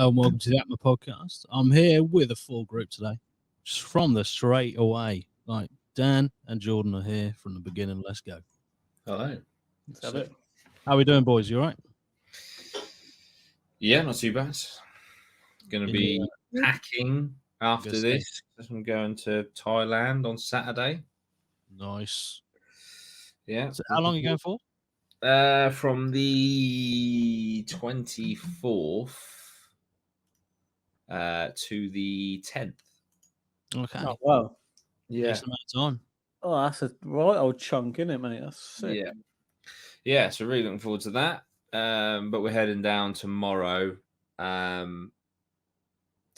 Hello and welcome to the APMA podcast. I'm here with a full group today, just from the straight away. Like Dan and Jordan are here from the beginning. Let's go. Hello. Let's have it. How we doing, boys? You all right? Yeah, not too bad. Going to be packing after Good this. I'm going to Thailand on Saturday. Nice. Yeah. So how long are you going for? From the 24th to the 10th. Okay. Oh, wow. Yeah. Decent amount of time. Oh, that's a right old chunk, isn't it, mate? That's sick. Yeah. Yeah, so really looking forward to that. But we're heading down tomorrow to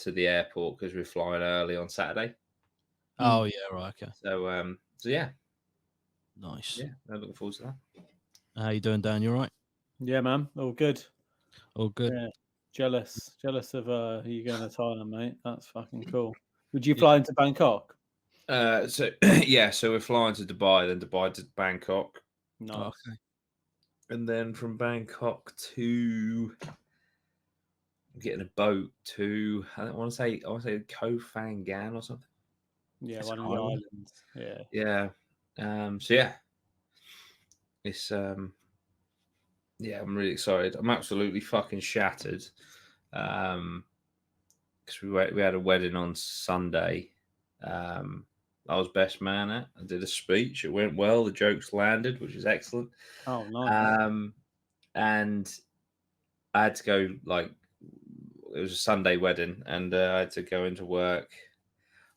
the airport because we're flying early on Saturday. Oh yeah, right. Okay. So yeah. Nice. Yeah, I'm looking forward to that. How you doing, Dan? You all right? Yeah, man. All good. All good. Yeah. Jealous of you going to Thailand, mate. That's fucking cool. Would you fly into Bangkok? So yeah, so we're flying to Dubai, then Dubai to Bangkok, Nice. Okay. and then from Bangkok to getting a boat to I want to say Koh Phangan or something. Yeah, It's one an of the island. islands. Yeah. Yeah. So yeah, it's yeah, I'm really excited. I'm absolutely fucking shattered. Because we had a wedding on Sunday. I was best man at. I did a speech. It went well. The jokes landed, which is excellent. Oh, nice. And I had to go, like, it was a Sunday wedding, and I had to go into work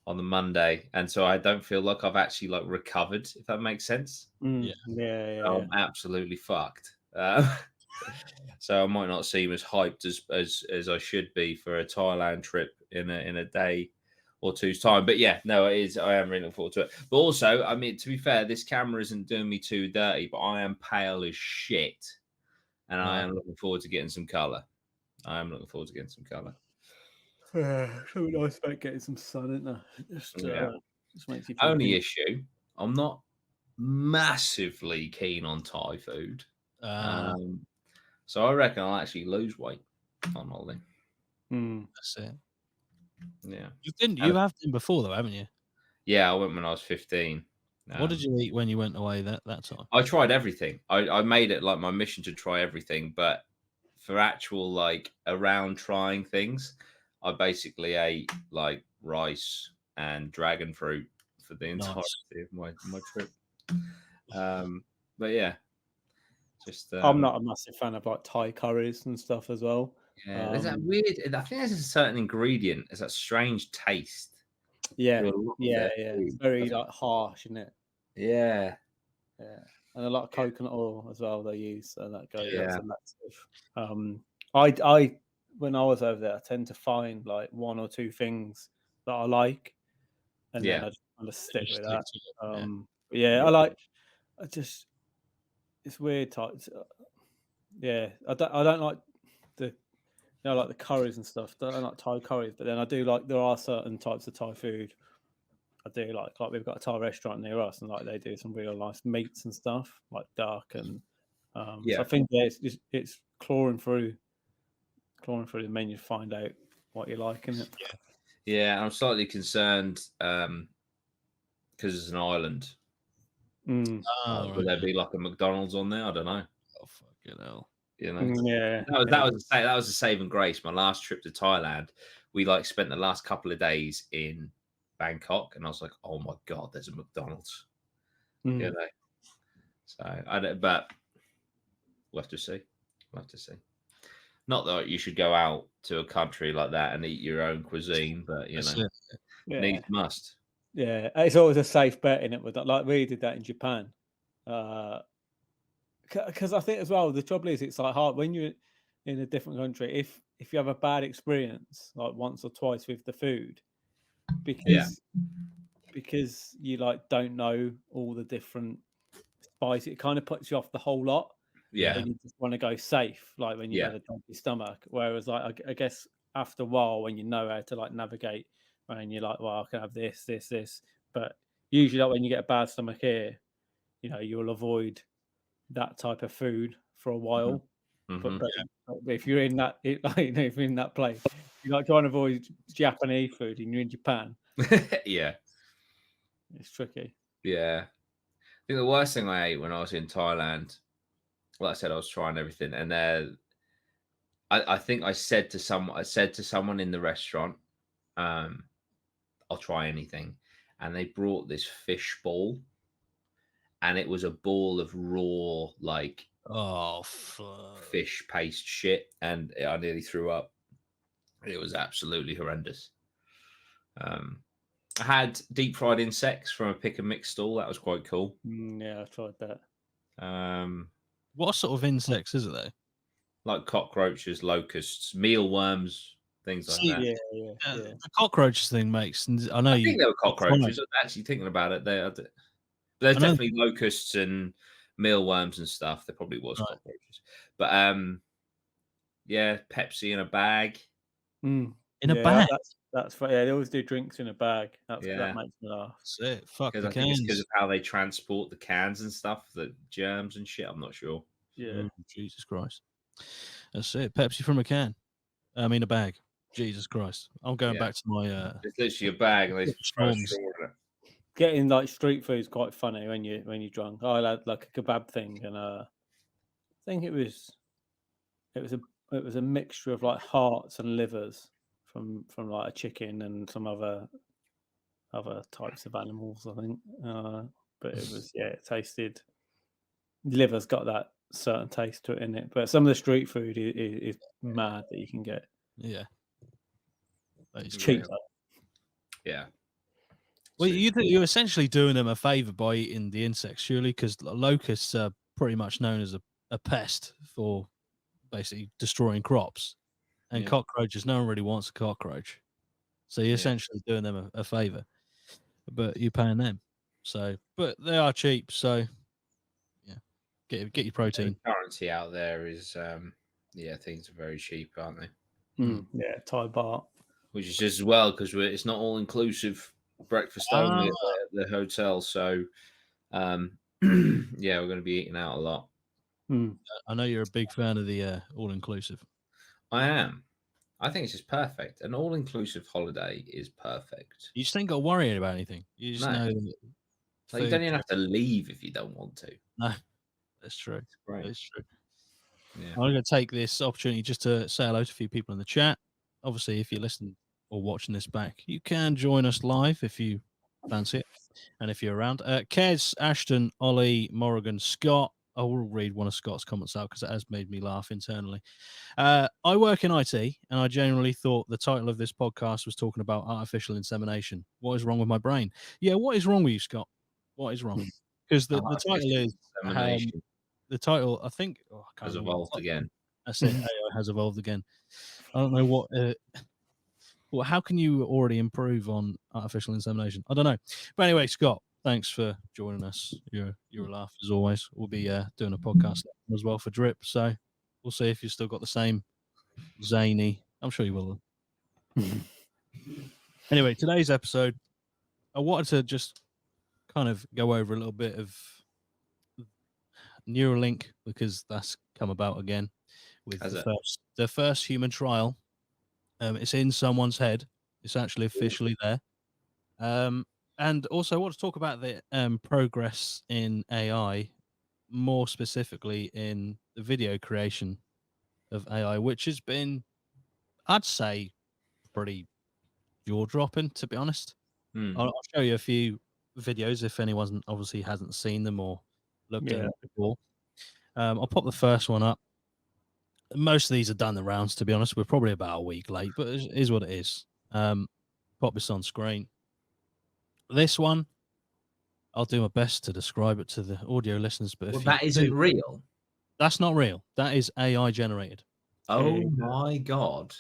on the Monday. And so I don't feel like I've actually, like, recovered, if that makes sense. Yeah. So I'm absolutely fucked. So I might not seem as hyped as I should be for a Thailand trip in a day or two's time. But yeah, no, it is. I am really looking forward to it. But also, I mean, to be fair, this camera isn't doing me too dirty, but I am pale as shit. And I am looking forward to getting some colour. Yeah, something nice about getting some sun, isn't there? Just makes you feel Only good. issue, I'm not massively keen on Thai food. So I reckon I'll actually lose weight on holiday. That's it. Yeah. You have been before though, haven't you? Yeah, I went when I was 15. What did you eat when you went away that time? I tried everything. I made it like my mission to try everything, but for actual like around trying things, I basically ate like rice and dragon fruit for the entirety of my trip. But yeah, just I'm not a massive fan of like Thai curries and stuff as well. Yeah, there's that weird. I think there's a certain ingredient. There's that strange taste. Yeah, to a lot of yeah. their It's food. very like harsh, isn't it? Yeah. Yeah, and a lot of coconut oil as well they use, so that goes Yeah. I when I was over there, I tend to find like one or two things that I like, and then I just kind of stick with that. It's weird types. Yeah, I don't like the like the curries and stuff. I don't like Thai curries, but then I do like there are certain types of Thai food I do like we've got a Thai restaurant near us, and like they do some real nice meats and stuff, like duck and so I think it's clawing through the menu to find out what you like in it. Yeah, I'm slightly concerned because it's an island. Will there be like a McDonald's on there? I don't know. Oh fucking hell! You know, Yeah, that was a saving grace. My last trip to Thailand, we like spent the last couple of days in Bangkok, and I was like, oh my god, there's a McDonald's. You know, so I don't, but we'll have to see. Not that you should go out to a country like that and eat your own cuisine, but you know, needs must. Yeah, it's always a safe bet in it with that. Like we did that in Japan, because I think as well the trouble is it's like hard when you're in a different country. If you have a bad experience like once or twice with the food, because you like don't know all the different spices, it kind of puts you off the whole lot. Yeah, and you just want to go safe, like when you've had a dodgy stomach. Whereas, like I guess after a while, when you know how to like navigate, and you're like, well, I can have this. But usually, like when you get a bad stomach here, you know, you'll avoid that type of food for a while. But But if you're in that, if you're in that place, you're like trying to avoid Japanese food and you're in Japan, Yeah. it's tricky. Yeah. I think the worst thing I ate when I was in Thailand, like I said, I was trying everything, and I think I said to someone in the restaurant, I'll try anything. And they brought this fish ball, and it was a ball of raw, like Oh, fuck. fish paste shit, and I nearly threw up. It was absolutely horrendous. I had deep fried insects from a pick and mix stall. That was quite cool. Yeah, I've tried that. What sort of insects is it though? Like cockroaches, locusts, mealworms, things like that. Yeah. The cockroaches thing makes. I know I you. think they were cockroaches. Actually, thinking about it, there's definitely locusts and mealworms and stuff. There probably was cockroaches, but yeah, Pepsi in a bag. In a bag. That's right. Yeah, they always do drinks in a bag. That makes me laugh. That's it. Fuck the I think it's because cans. of how they transport the cans and stuff, the germs and shit. I'm not sure. Yeah. Jesus Christ. That's it. Pepsi from a can. I mean a bag. Jesus Christ. I'm going back to my It's literally a bag and they throw a straw in it. Getting like street food is quite funny when you're drunk. I had like a kebab thing, and I think it was a mixture of like hearts and livers from like a chicken and some other types of animals, I think. But it was it tasted. Liver's got that certain taste to it in it, but some of the street food is mad that you can get. Yeah. It's cheap. Yeah. Well, you're essentially doing them a favor by eating the insects, surely, because locusts are pretty much known as a pest for basically destroying crops, and cockroaches. No one really wants a cockroach, so you're essentially doing them a favor, but you're paying them. So, but they are cheap, so yeah, get your protein. The currency out there is things are very cheap, aren't they? Yeah, Thai baht, which is just as well because it's not all inclusive. Breakfast only at the hotel, so we're going to be eating out a lot. I know you're a big fan of the all-inclusive. I am. I think it's just perfect. An all-inclusive holiday is perfect. You just ain't got to worry about anything. You just know. Like, you don't even have to leave if you don't want to. No, that's true. That's true. Yeah. I'm going to take this opportunity just to say hello to a few people in the chat. Obviously, if you're listening or watching this back, you can join us live if you fancy it, and if you're around. Kez, Ashton, Ollie, Morrigan, Scott. I will read one of Scott's comments out because it has made me laugh internally. I work in IT, and I genuinely thought the title of this podcast was talking about artificial insemination. What is wrong with my brain? Yeah, what is wrong with you, Scott? What is wrong? Because the title is the title. I think has evolved again. That's it. AI has evolved again. I don't know what. Well, how can you already improve on artificial insemination? I don't know. But anyway, Scott, thanks for joining us. You're a laugh as always. We'll be doing a podcast as well for Drip, so we'll see if you've still got the same zany. I'm sure you will. Anyway, today's episode, I wanted to just kind of go over a little bit of Neuralink because that's come about again with the first human trial. It's in someone's head. It's actually officially there. And also, I want to talk about the progress in AI, more specifically in the video creation of AI, which has been, I'd say, pretty jaw-dropping, to be honest. I'll show you a few videos if anyone obviously hasn't seen them or looked at them before. I'll pop the first one up. Most of these are done the rounds, to be honest. We're probably about a week late, but it is what it is. Pop this on screen. This one, I'll do my best to describe it to the audio listeners. But that isn't real. That's not real. That is AI generated. Oh my God.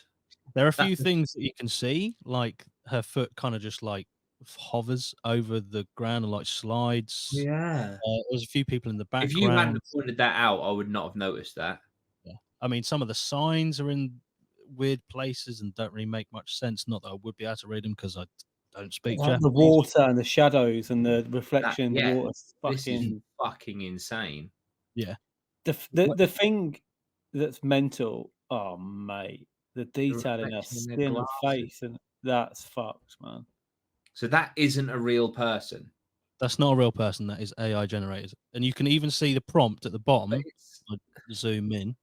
There are a few things that you can see, like her foot kind of just like hovers over the ground and like slides. Yeah. There's a few people in the background. If you hadn't pointed that out, I would not have noticed that. Yeah. I mean, some of the signs are in weird places and don't really make much sense. Not that I would be able to read them because I don't speak Japanese. The water and the shadows and the reflection. The water. This is fucking insane. Yeah. The thing that's mental Oh mate, the detail in her reflection in their skin and glasses. face, and that's fucked, man. So that isn't a real person. That's not a real person. That is AI generated, and you can even see the prompt at the bottom. It's I zoom in.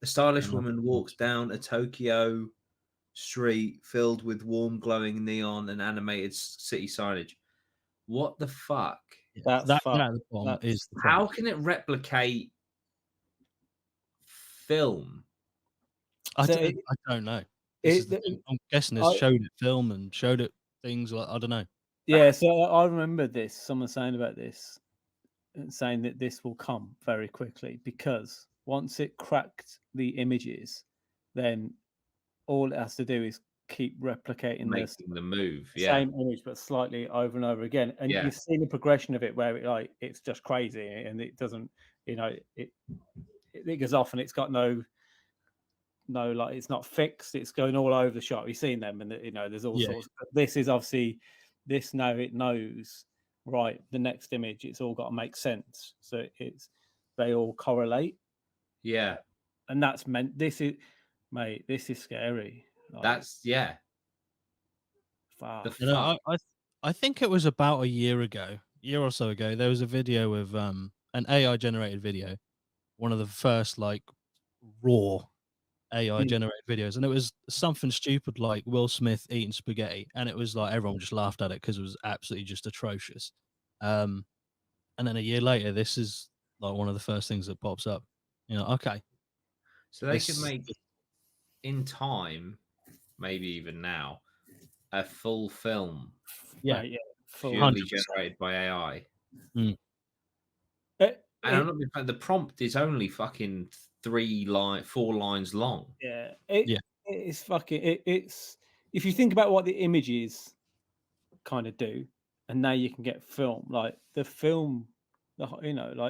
a stylish And woman walks down a Tokyo street filled with warm, glowing neon and animated city signage. What the fuck? That's that fucked. at the bottom is the How prompt. can it replicate film? I So don't know. This is the it, thing. I'm guessing it I, showed it film and showed it things like I don't know. yeah. So I remember this. Someone saying about this, and saying that this will come very quickly because once it cracked the images, then all it has to do is keep replicating the Making the move, yeah. same image but slightly over and over again, and Yeah. you've seen the progression of it where it's just crazy and it doesn't, it goes off and it's got no like it's not fixed, it's going all over the shot. You've seen them, and there's all Yeah. sorts. But this is obviously this now it knows, right, the next image, it's all got to make sense, so they all correlate. Yeah. And that's meant, this is, mate, this is scary. That's fuck. You know, I think it was about a year or so ago. There was a video of an AI generated video, one of the first like raw AI generated videos, and it was something stupid like Will Smith eating spaghetti, and it was like everyone just laughed at it because it was absolutely just atrocious. And then a year later, this is like one of the first things that pops up. Okay, so they could make in time, maybe even now, a full film yeah, purely 100%. generated by AI. Mm. And I'm not being funny, the prompt is only fucking 4 lines long. Yeah, Yeah. it's fucking. It's if you think about what the images kind of do, and now you can get film, like the film, like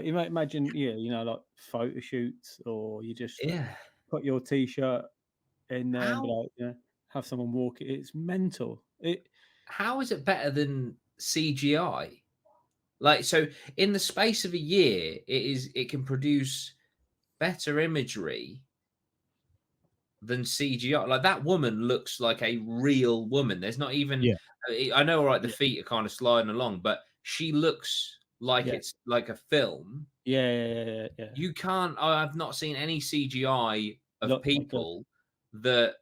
you might imagine, like photo shoots, or you just Yeah. put your t-shirt in there and be How like, have someone walk it. It's mental. how is it better than CGI? Like, so in the space of a year, it can produce better imagery than CGI. Like that woman looks like a real woman. There's not even. Yeah. I know, right? The Yeah. feet are kind of sliding along, but she looks like Yeah. it's like a film. Yeah. You can't. I've not seen any CGI of Look like a- people that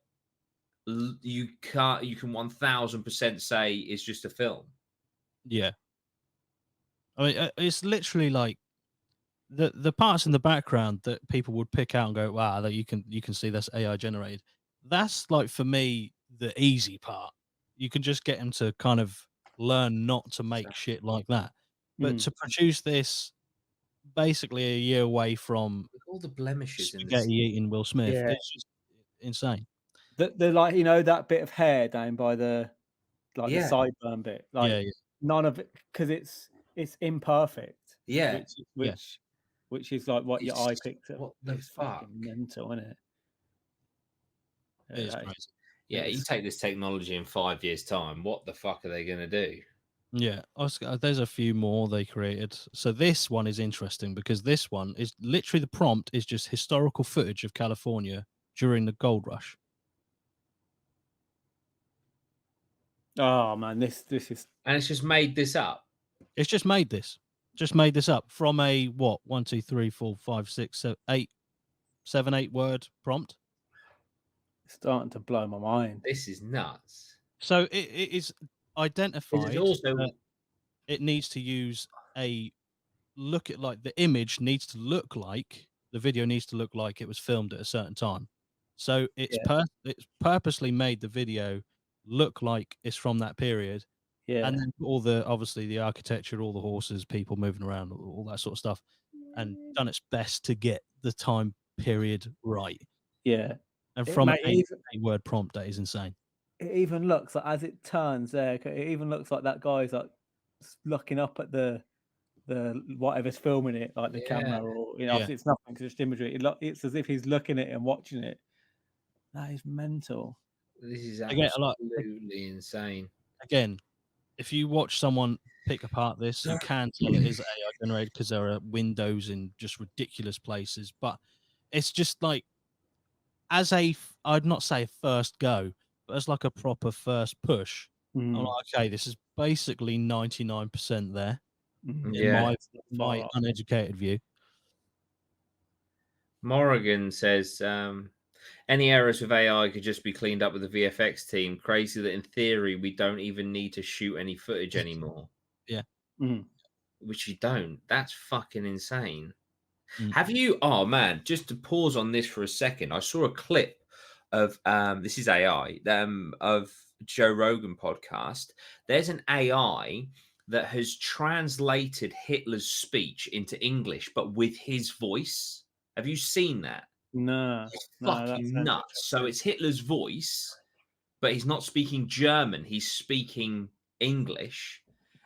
you can't. You can 1000% say is just a film. Yeah. I mean, it's literally like the parts in the background that people would pick out and go, "Wow, that you can see that's AI generated." That's like for me the easy part. You can just get them to kind of learn not to make shit like that. But to produce this basically a year away from With all the blemishes in this. spaghetti eating Will Smith, Yeah. it's just insane. The like that bit of hair down by the the Yeah. sideburn bit, like Yeah, yeah. none of it, because it's imperfect. Yeah. Which is like what your eye It's picks up. what the It's fuck? fucking mental, isn't it? It is crazy. Yeah, you take this technology in 5 years' time, what the fuck are they going to do? Yeah, there's a few more they created. So this one is interesting because this one is literally the prompt is just historical footage of California during the gold rush. Oh man, this is And it's just made this up. It's just made this up from a what 1, 2, 3, 4, 5, 6, 7, 8, 7, 8 word prompt. starting to blow my mind. This is nuts. So it is identified This is that also it needs to use a look at like the image needs to look like the video needs to look like it was filmed at a certain time. So it's it's purposely made the video look like it's from that period. Yeah. And then all the obviously the architecture, all the horses, people moving around, all that sort of stuff, and done its best to get the time period right. Yeah. And It from an may eight word prompt, that is insane. It even looks like, as it turns there, it even looks like that guy's like looking up at the whatever's filming it, like the camera, or obviously it's nothing because it's just imagery. It's as if he's looking at it and watching it. That is mental. This is Again, absolutely insane. Again, if you watch someone pick apart this, you can tell it is AI generated because there are windows in just ridiculous places. But it's just like as I'd not say first go, but as like a proper first push, I'm like, okay, this is basically 99% there in Yeah. my uneducated view. Morrigan says, any errors with AI could just be cleaned up with the VFX team. Crazy that in theory we don't even need to shoot any footage anymore. Yeah. Which you don't. That's fucking insane. Mm. Have you? Oh man, just to pause on this for a second. I saw a clip of this is AI of Joe Rogan podcast. There's an AI that has translated Hitler's speech into English, but with his voice. Have you seen that? No, It's that fucking sounds nuts. So it's Hitler's voice, but he's not speaking German. He's speaking English,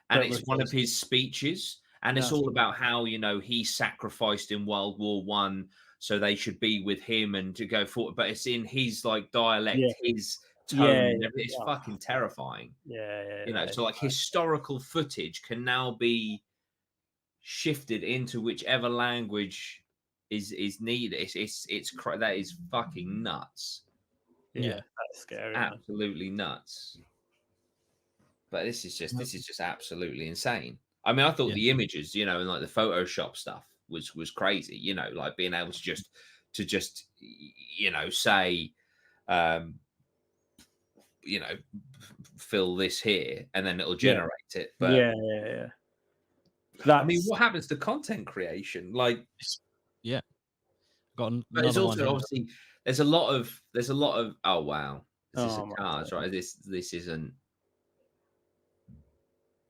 and But it's with one of his- his speeches. And it's That's all about how, you know, he sacrificed in World War One, so they should be with him and to go forward. But it's in his like dialect, Yeah. his Yeah, tone, and everything. It's oh, fucking terrifying. yeah, You know, that is so like historical footage can now be shifted into whichever language is needed. That is fucking nuts. Yeah. that's scary, man. Absolutely nuts. But this is just absolutely insane. I mean, I thought Yeah. the images, you know, and like the Photoshop stuff was crazy. You know, like being able to just you know say, you know, fill this here and then it'll Yeah. generate it. But Yeah. I mean, That's what happens to content creation? Like, Yeah. Got but it's another one also here. obviously there's a lot of oh wow, is this a oh my cars God. right? This isn't.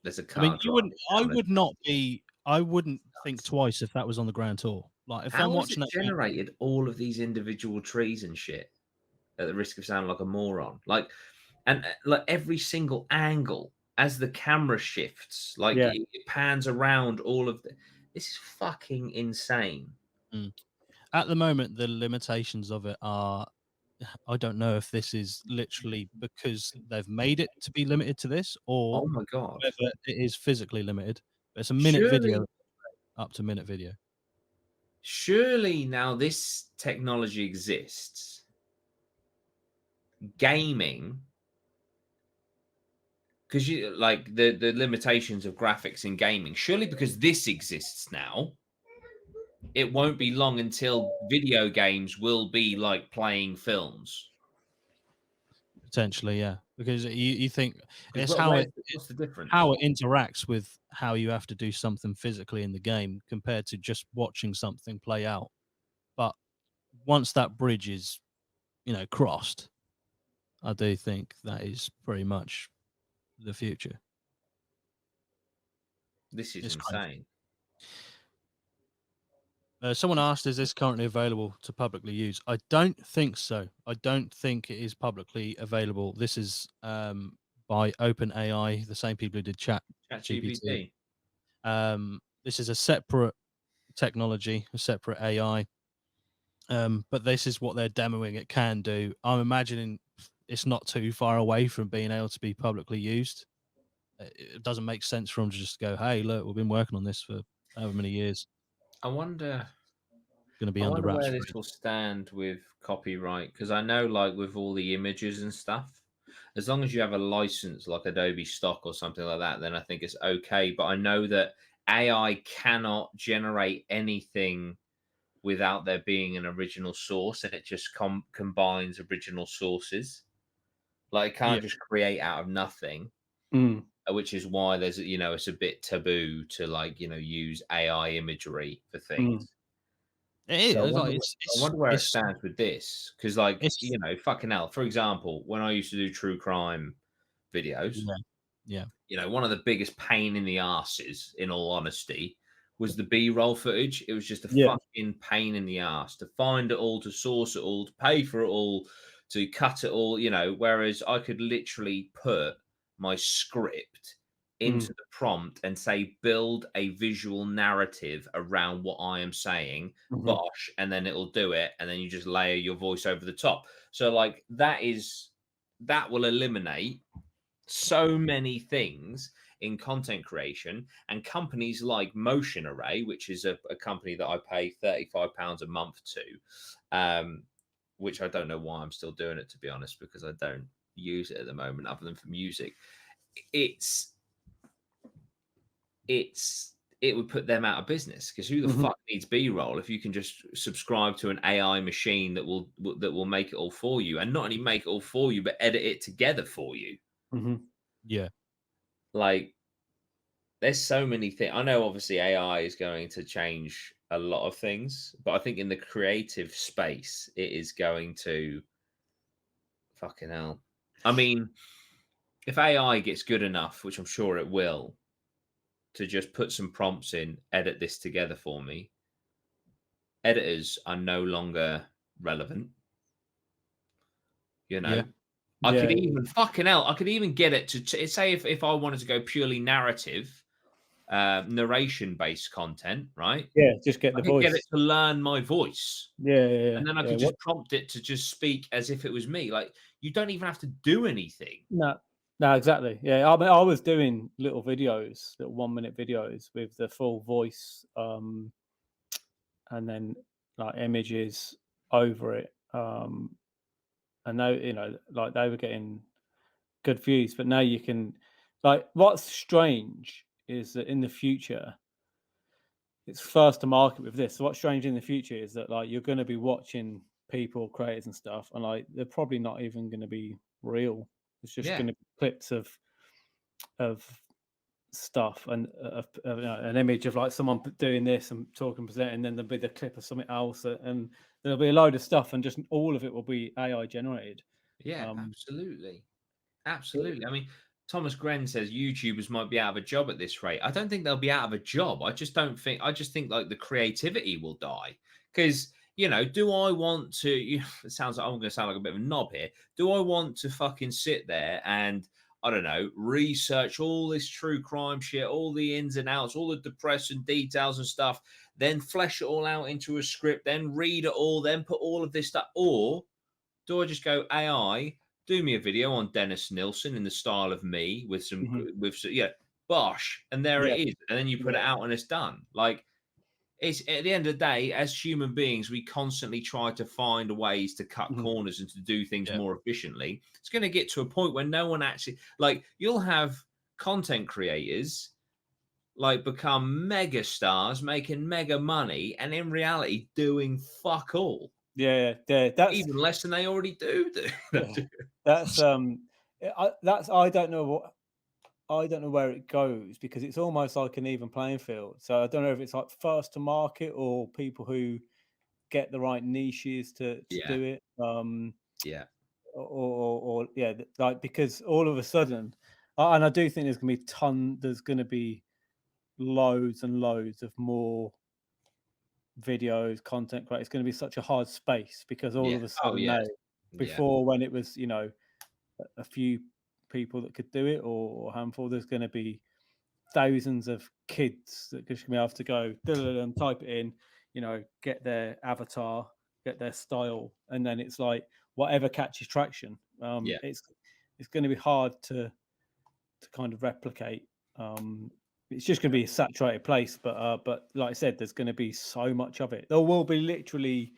There's a I mean, car you wouldn't. driving. I wouldn't think twice if that was on the Grand Tour. Like if I'm How has watching it that game, generated all of these individual trees and shit at the risk of sounding like a moron? Like, and like every single angle as the camera shifts, like Yeah. it pans around all of the. This is fucking insane. at the moment, the limitations of it are. I don't know if this is literally because they've made it to be limited to this, or Oh my god! whether it is physically limited. But it's a minute Surely, video, up to minute video. surely now this technology exists. Gaming, because you like the limitations of graphics in gaming. Surely because this exists now, it won't be long until video games will be like playing films. Potentially, yeah, because you think Because it's how what's the difference? how it interacts with how you have to do something physically in the game compared to just watching something play out. But once that bridge is, crossed, I do think that is pretty much the future. This is It's crazy. insane. Someone asked, "Is this currently available to publicly use?" I don't think so. I don't think it is publicly available. This is by OpenAI, the same people who did Chat GPT. ChatGPT. This is a separate technology, a separate AI. But this is what they're demoing it can do. I'm imagining it's not too far away from being able to be publicly used. It doesn't make sense for them to just go, "Hey, look, we've been working on this for however many years. I wonder. Going to be I under wonder wraps where for this it." will stand with copyright because I know, like, with all the images and stuff, as long as you have a license like Adobe Stock or something like that, then I think it's okay. But I know that AI cannot generate anything without there being an original source, and it just combines original sources. Like, it Yeah, can't just create out of nothing, which is why it's a bit taboo to use AI imagery for things. it So is. Like I wonder where it stands with this, because it's fucking hell. For example, when I used to do true crime videos, yeah, one of the biggest pain in the asses, in all honesty, was the B-roll footage. It was just a Yeah. fucking pain in the ass to find it all, to source it all, to pay for it all, to cut it all. Whereas I could literally put my script into the prompt and say, build a visual narrative around what I am saying, bosh, and then it'll do it, and then you just layer your voice over the top. So that will eliminate so many things in content creation, and companies like Motion Array, which is a company that I pay £35 a month to, which I don't know why I'm still doing it, to be honest, because I don't use it at the moment other than for music. It would put them out of business, because who the fuck needs B-roll if you can just subscribe to an AI machine that will make it all for you, and not only make it all for you, but edit it together for you. Yeah. Like, there's so many things. I know obviously AI is going to change a lot of things, but I think in the creative space, it is going to fucking hell. I mean, if AI gets good enough, which I'm sure it will, to just put some prompts in, edit this together for me, editors are no longer relevant. You know, Yeah. I could even fucking hell, I could even get it to say if I wanted to go purely narrative, narration based content, right? Yeah, just get I the could get it voice. to learn my voice. Yeah. And then I could just prompt it to just speak as if it was me. Like, you don't even have to do anything. No, exactly. Yeah, I mean, I was doing little videos, little 1-minute videos with the full voice, and then like images over it. And now, like they were getting good views, but now you can, like, what's strange is that in the future, it's first to market with this. So what's strange in the future is that like you're going to be watching people, creators and stuff, and like they're probably not even going to be real. It's just going to be clips of stuff and an image of like someone doing this and talking, presenting, then there'll be the clip of something else, and there'll be a load of stuff, and just all of it will be AI generated. Yeah, absolutely. Absolutely. I mean, Thomas Gren says YouTubers might be out of a job at this rate. I don't think they'll be out of a job. I just think like the creativity will die. Because, do I want to, it sounds like I'm going to sound like a bit of a knob here. Do I want to fucking sit there and, I don't know, research all this true crime shit, all the ins and outs, all the depressing details and stuff, then flesh it all out into a script, then read it all, then put all of this stuff? Or do I just go, AI, do me a video on Dennis Nilsson in the style of me with bosh, and there it is, and then you put it out and it's done. Like, it's at the end of the day, as human beings, we constantly try to find ways to cut corners and to do things more efficiently. It's going to get to a point where no one actually, like, you'll have content creators like become mega stars, making mega money, and in reality doing fuck all. That's even less than they already do. That's I don't know where it goes, because it's almost like an even playing field. So I don't know if it's like first to market or people who get the right niches to do it. Or like, because all of a sudden, and I do think there's going to be loads and loads of more videos, content creators. It's going to be such a hard space, because all of a sudden now, before when it was, a few people that could do it, or a handful, there's going to be thousands of kids that just going to be able to go and type it in, get their avatar, get their style, and then it's like whatever catches traction. It's going to be hard to kind of replicate. It's just going to be a saturated place, but like I said, there's going to be so much of it. There will be literally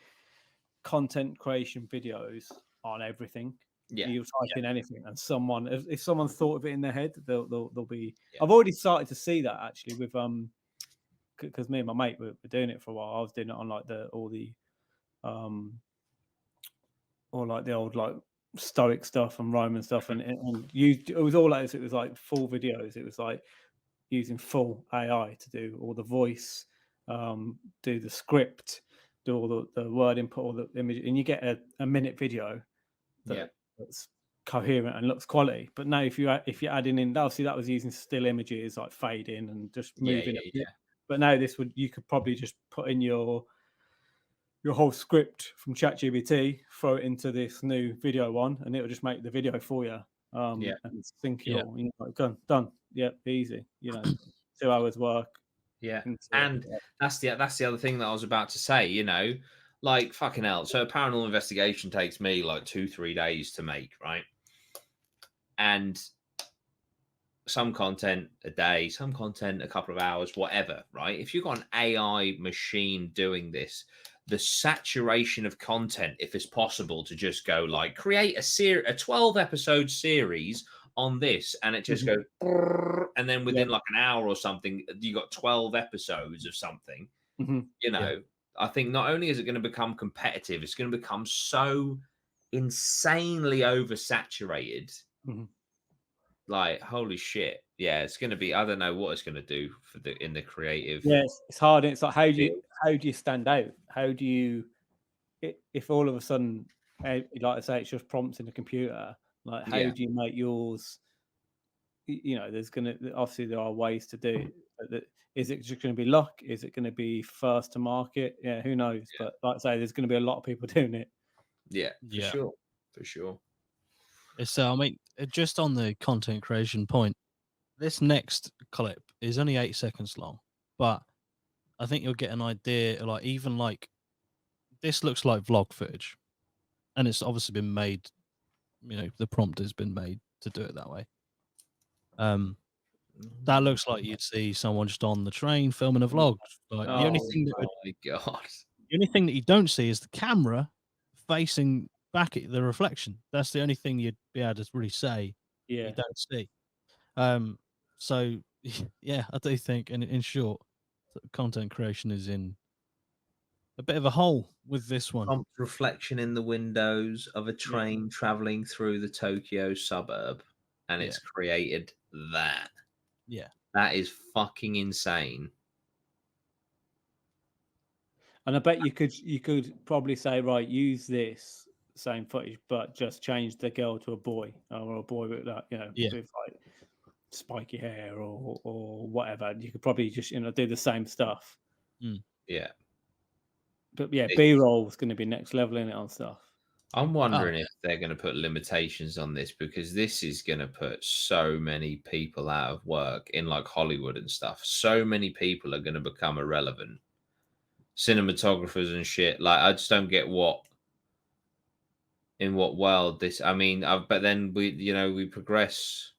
content creation videos on everything. You'll type in anything, and someone, if someone thought of it in their head, they'll be. I've already started to see that actually with because me and my mate were doing it for a while. I was doing it on like all the old like Stoic stuff and Roman stuff, and it was all like this. It was like full videos. It was like using full AI to do all the voice, do the script, do all the word input, all the image, and you get a minute video that's coherent and looks quality. But now if you're adding in, obviously that was using still images, like fading and just moving it. But now you could probably just put in your whole script from ChatGPT, throw it into this new video one, and it'll just make the video for you. And sync it all. Like, done. Easy. 2 hours work. And that's the other thing that I was about to say. Like, fucking hell. So a paranormal investigation takes me like 2-3 days to make, right? And some content a day, some content a couple of hours, whatever, right? If you've got an AI machine doing this, the saturation of content, if it's possible to just go like create a 12 episode series on this, and it just goes, and then within like an hour or something, you got 12 episodes of something. You know, I think not only is it going to become competitive, it's going to become so insanely oversaturated. Like, holy shit. Yeah, it's going to be, I don't know what it's going to do for in the creative. Yeah, it's hard. It's like, how do you stand out? How do you, if all of a sudden, like I say, it's just prompts in the computer, like how do you make yours, you know, there's going to, obviously there are ways to do it. Is it just going to be luck? Is it going to be first to market? Yeah, who knows? But like I say, there's going to be a lot of people doing it. Yeah, for sure. So, I mean, just on the content creation point, this next clip is only 8 seconds long, but I think you'll get an idea. Like, even like this looks like vlog footage, and it's obviously been made. You know, the prompt has been made to do it that way. That looks like you'd see someone just on the train filming a vlog. Like the only thing that the only thing that you don't see is the camera facing back at the reflection. That's the only thing you'd be able to really say you don't see. So yeah, I do think, in short, content creation is in a bit of a hole with this one. Prompt reflection in the windows of a train traveling through the Tokyo suburb, and it's created that. Yeah, that is fucking insane. And I bet you could probably say, right, use this same footage, but just change the girl to a boy, or a boy with that, you know, with like spiky hair or whatever. You could probably just, you know, do the same stuff. Yeah. But yeah, B-roll is going to be next level in it on stuff. I'm wondering if they're going to put limitations on this, because this is going to put so many people out of work in like Hollywood and stuff. So many people are going to become irrelevant. Cinematographers and shit. Like, I just don't get in what world this. I mean, but then we progress.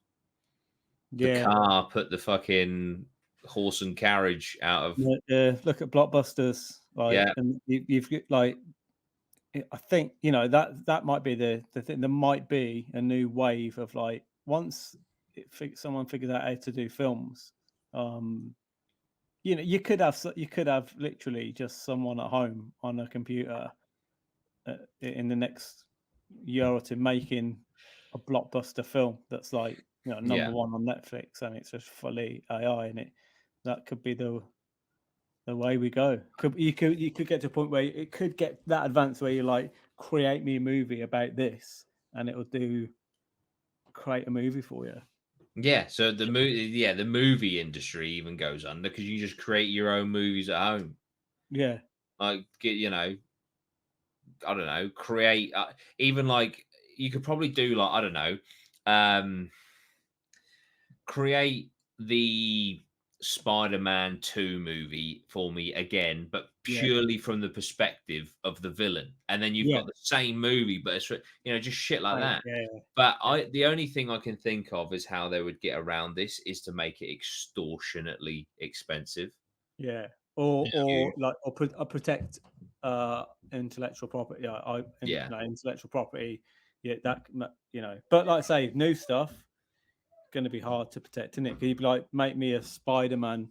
The car, put the fucking horse and carriage out of. Look at blockbusters. Like, and you've like. I think, you know, that might be the thing. There might be a new wave of like, once someone figures out how to do films, you know, you could have literally just someone at home on a computer in the next year or two making a blockbuster film that's like, you know, number one on Netflix, and it's just fully AI in it. That could be the way we go. You could get to a point where it could get that advanced where you like, create me a movie about this, and it will create a movie for you. Yeah, so the movie industry even goes under, because you just create your own movies at home. Yeah, like, you know, I don't know, create even like you could probably do like, I don't know, create the Spider-Man 2 movie for me again, but purely from the perspective of the villain, and then you've got the same movie, but it's, you know, just shit like that. But the only thing I can think of is how they would get around this is to make it extortionately expensive. Yeah, or protect intellectual property. Intellectual property. Yeah, that, you know. But like I say, new stuff going to be hard to protect, isn't it? Could you be like, make me a Spider-Man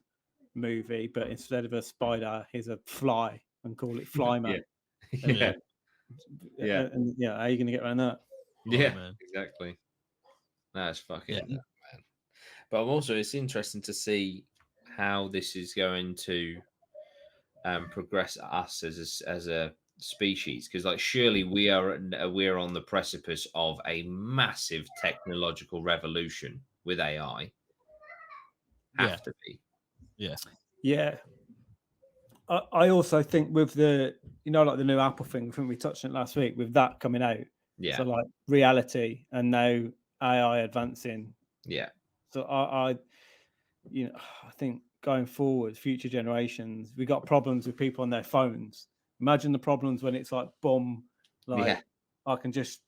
movie, but instead of a spider, here's a fly, and call it Flyman. Yeah. And how are you going to get around that? Exactly. That's fucking man. But also, it's interesting to see how this is going to progress us as a species, because like, surely we're on the precipice of a massive technological revolution with AI. Have to be. Yeah. I also think with the, you know, like the new Apple thing, I think we touched on it last week, with that coming out. So like reality and now AI advancing. So I you know, I think going forward, future generations, we got problems with people on their phones. Imagine the problems when it's like, boom, like I can just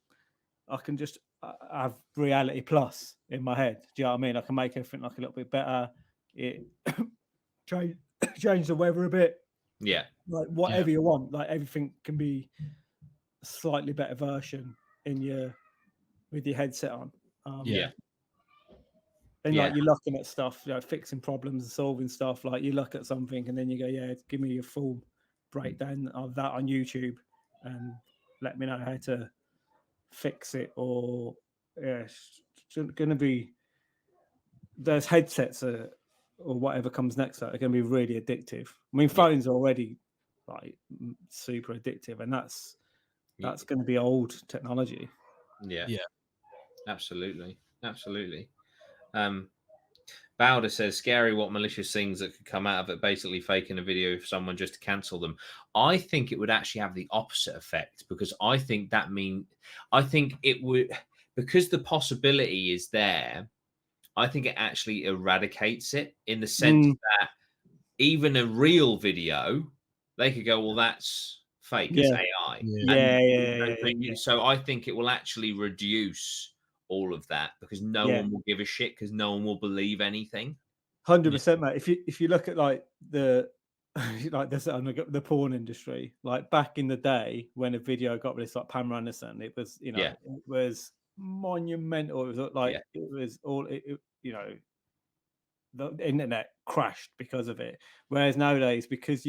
have reality plus in my head. Do you know what I mean? I can make everything like a little bit better. It change the weather a bit. Yeah. Like whatever you want, like everything can be a slightly better version with your headset on. Yeah. And Yeah. like you're looking at stuff, fixing problems and solving stuff. Like you look at something and then you go, yeah, give me a full breakdown of that on YouTube and let me know how to fix it. Or it's going to be those headsets or whatever comes next are going to be really addictive. I mean, phones are already like super addictive, and that's going to be old technology. Yeah. Absolutely. Bowder says, scary what malicious things that could come out of it, basically faking a video of someone just to cancel them. I think it would actually have the opposite effect, because I think it would, because the possibility is there, I think it actually eradicates it, in the sense that even a real video, they could go, well, that's fake, it's AI. So I think it will actually reduce all of that, because no one will give a shit, because no one will believe anything. 100%, mate. If you look at like the the porn industry, like back in the day when a video got released, like Pam Anderson, it was it was monumental. It was like it was all the internet crashed because of it. Whereas nowadays, because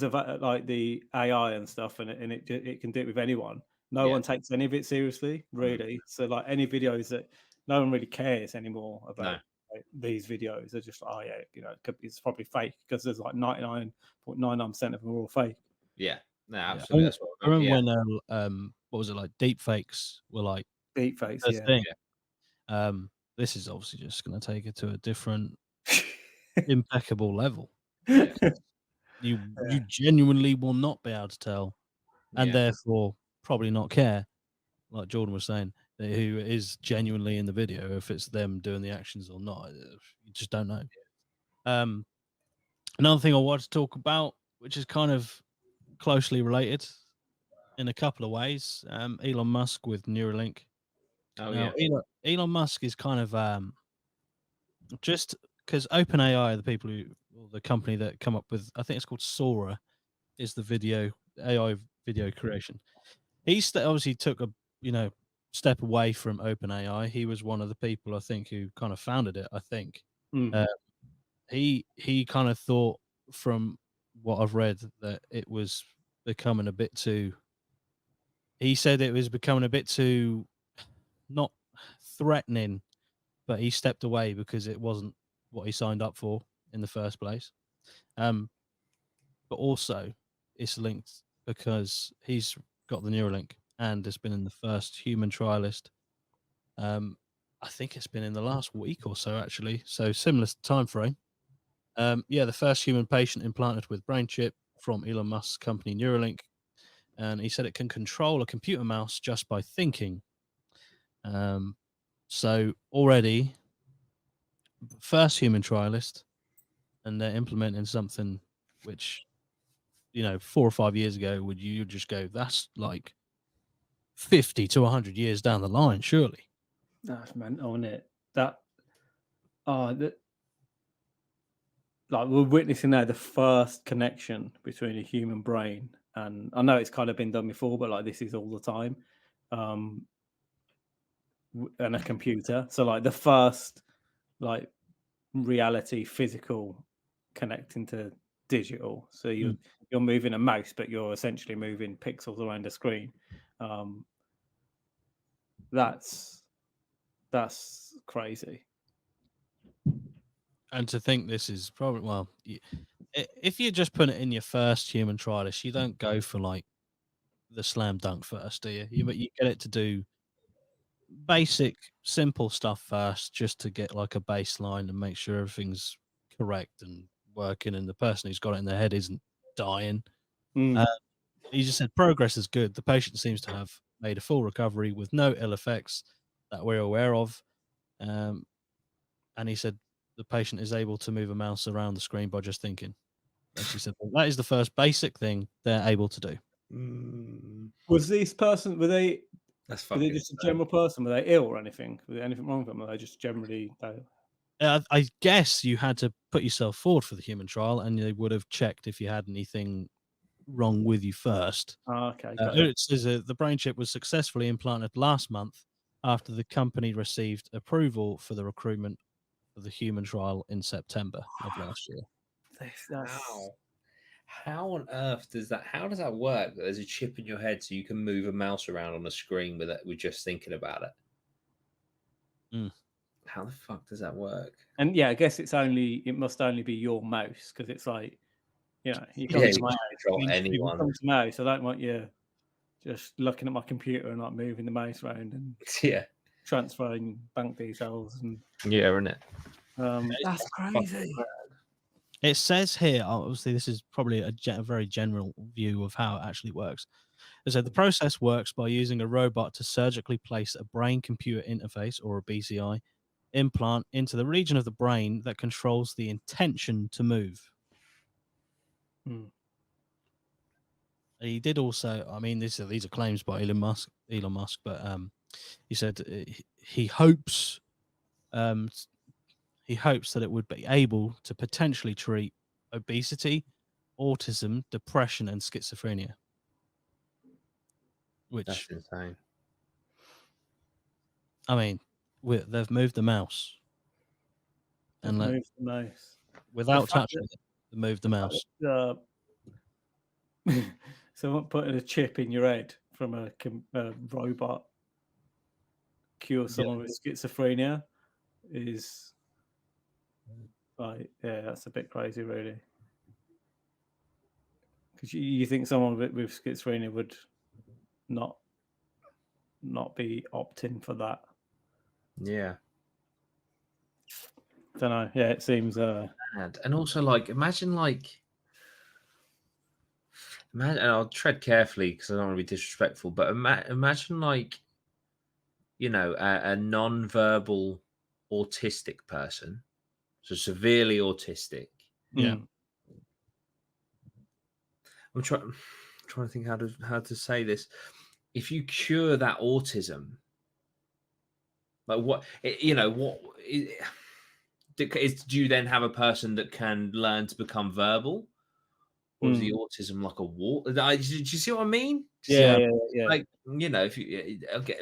of like the AI and stuff, and it can do it with anyone. No one takes any of it seriously, really. So like any videos that no one really cares anymore about. Like, these videos are just, oh yeah, it's probably fake, because there's like 99.99% of them are all fake. Yeah, no, absolutely. That's what I remember when what was it, like deep fakes were like deep fakes, the thing. This is obviously just going to take it to a different impeccable level. You genuinely will not be able to tell, and therefore probably not care, like Jordan was saying, who is genuinely in the video, if it's them doing the actions or not. You just don't know. Another thing I wanted to talk about, which is kind of closely related in a couple of ways, Elon Musk with Neuralink. Elon Musk is kind of just because OpenAI, the company that come up with, I think it's called Sora, is the AI video creation. He obviously took a step away from OpenAI. He was one of the people, I think, who kind of founded it. I think he kind of thought, from what I've read, that it was becoming a bit too. He said it was becoming a bit too not threatening, but he stepped away because it wasn't what he signed up for in the first place. But also, it's linked because he's got the Neuralink and has been in the first human trialist. I think it's been in the last week or so, actually. So similar time frame. The first human patient implanted with brain chip from Elon Musk's company Neuralink, and he said it can control a computer mouse just by thinking. So already, first human trialist, and they're implementing something which, 4 or 5 years ago, would you just go, that's like 50 to 100 years down the line, surely. That's mental, isn't it? Like we're witnessing now the first connection between a human brain, and I know it's kind of been done before, but like this is all the time, and a computer. So like the first like reality physical connecting to digital. So you're moving a mouse, but you're essentially moving pixels around a screen. That's crazy. And to think this is probably, if you just put it in your first human trialist, you don't go for like the slam dunk first, do you? You get it to do basic, simple stuff first, just to get like a baseline and make sure everything's correct and working, and the person who's got it in their head isn't dying. He just said progress is good. The patient seems to have made a full recovery with no ill effects that we're aware of. And he said the patient is able to move a mouse around the screen by just thinking. She said that is the first basic thing they're able to do. Was this person, were they That's just a general person? Were they ill or anything? Was there anything wrong with them? Were they just generally I guess you had to put yourself forward for the human trial, and they would have checked if you had anything wrong with you first. Oh, okay, got it. It says the brain chip was successfully implanted last month after the company received approval for the recruitment for the human trial in September of last year. How? How on earth does that? How does that work? That there's a chip in your head so you can move a mouse around on a screen with it. With just thinking about it. Mm. How the fuck does that work? And yeah, I guess it must only be your mouse, because it's like, you know, you come Yeah, to you my can't house. control You anyone. come to my house. I don't want you just looking at my computer and like moving the mouse around and Yeah, transferring bank details and yeah, isn't it? that's crazy. It says here, obviously, this is probably a very general view of how it actually works. It said the process works by using a robot to surgically place a brain computer interface, or a BCI, implant into the region of the brain that controls the intention to move. Hmm. He did also, I mean, these are claims by Elon Musk, but he said he hopes um, he hopes that it would be able to potentially treat obesity, autism, depression, and schizophrenia. That's Which, insane. I mean, they've moved the mouse, and Move the mouse. without touching it, they moved the mouse. Someone putting a chip in your head from a robot cure someone with schizophrenia is like, yeah, that's a bit crazy, really. Because you think someone with schizophrenia would not be opting for that? Yeah. Don't know. Yeah, it seems. And also, like, imagine, and I'll tread carefully because I don't want to be disrespectful, but imagine, like, you know, a non-verbal autistic person, so severely autistic. Yeah. I'm trying to think how to say this. If you cure that autism, like what do you then have a person that can learn to become verbal, or is the autism like a wall? Do you see what I mean? Yeah. Like, you know, if you okay,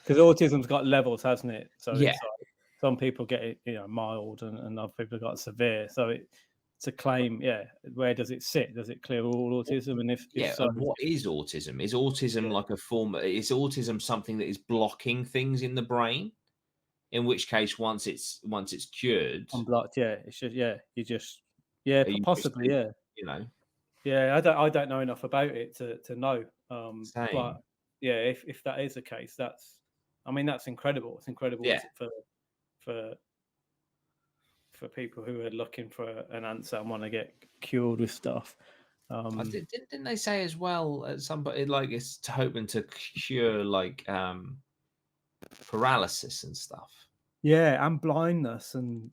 because autism's got levels, hasn't it? So yeah, it's like some people get it, mild, and other people got severe. So it's a claim. Yeah, where does it sit? Does it clear all autism? And if so, and what is autism? Is autism like a form? Is autism something that is blocking things in the brain? In which case, once it's cured, unblocked, yeah, it should, yeah, you just, are you just, possibly, yeah, you know, yeah. I don't know enough about it to know. same. But yeah, if that is the case, that's, I mean, that's incredible. It's incredible Yeah. for people who are looking for an answer and want to get cured with stuff. Didn't they say as well, somebody, like, it's hoping to cure, like, paralysis and stuff? Yeah, and blindness, and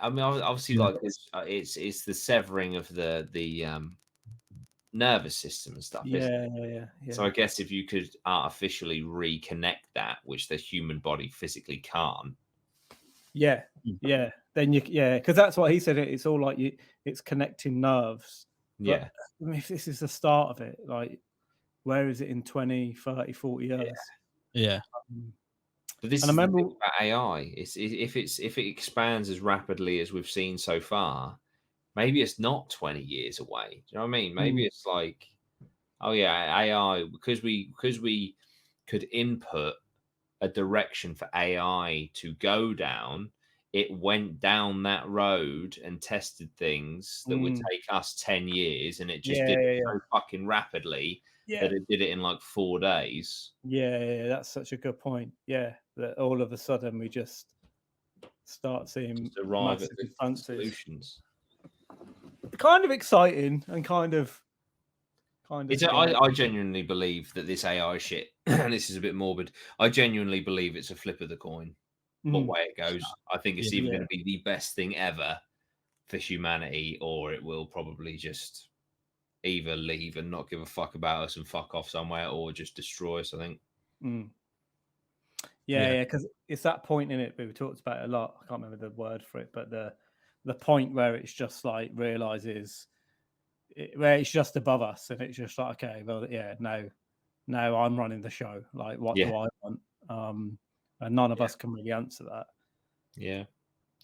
I mean, obviously, like, it's the severing of the nervous system and stuff, isn't it? yeah. So I guess if you could artificially reconnect that, which the human body physically can't. Yeah. Then because that's what he said. It's all like it's connecting nerves. But, Yeah. I mean, if this is the start of it, like, where is it in 20, 30, 40 years? Yeah. But this And I is the remember thing about AI. If it expands as rapidly as we've seen so far, maybe it's not 20 years away. Do you know what I mean? Maybe it's like, oh yeah, AI, because we could input a direction for AI to go down. It went down that road and tested things that would take us 10 years, and it just did it so fucking rapidly that it did it in like 4 days. Yeah, that's such a good point. Yeah, that all of a sudden we just start seeing Just arrive at massive the advances. solutions. Kind of exciting and kind of. I genuinely believe that this AI shit, and this is a bit morbid, I genuinely believe it's a flip of the coin what way it goes. I think it's either going to be the best thing ever for humanity, or it will probably just either leave and not give a fuck about us and fuck off somewhere, or just destroy us, I think. Yeah, because it's that point in it we talked about a lot. I can't remember the word for it, but the point where it's just like realizes where it's just above us, and it's just like, okay, well, yeah, no, I'm running the show. Like, what do I want? And none of us can really answer that. Yeah,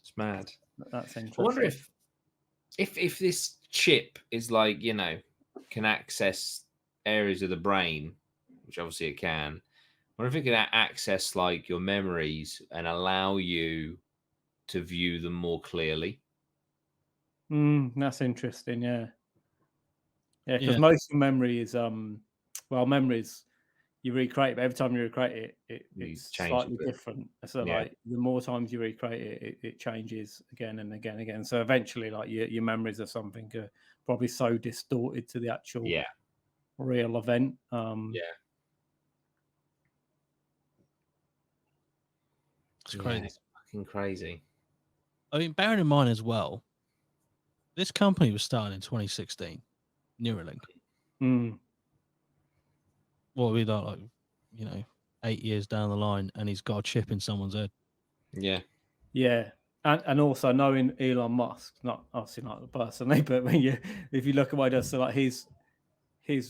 it's mad. That's interesting. I wonder if this chip is like, you know, can access areas of the brain, which obviously it can. I wonder if it can access like your memories and allow you to view them more clearly. That's interesting. Yeah, because most of memory is memories you recreate, but every time you recreate it, it's slightly different. So like the more times you recreate it, it changes again and again and again. So eventually, like your memories of something are probably so distorted to the actual real event. It's crazy. It's fucking crazy. I mean, bearing in mind as well, this company was started in 2016, Neuralink. What we like, you know, 8 years down the line, and he's got a chip in someone's head. Yeah, and also knowing Elon Musk, not obviously not personally, but if you look at what he does, so like his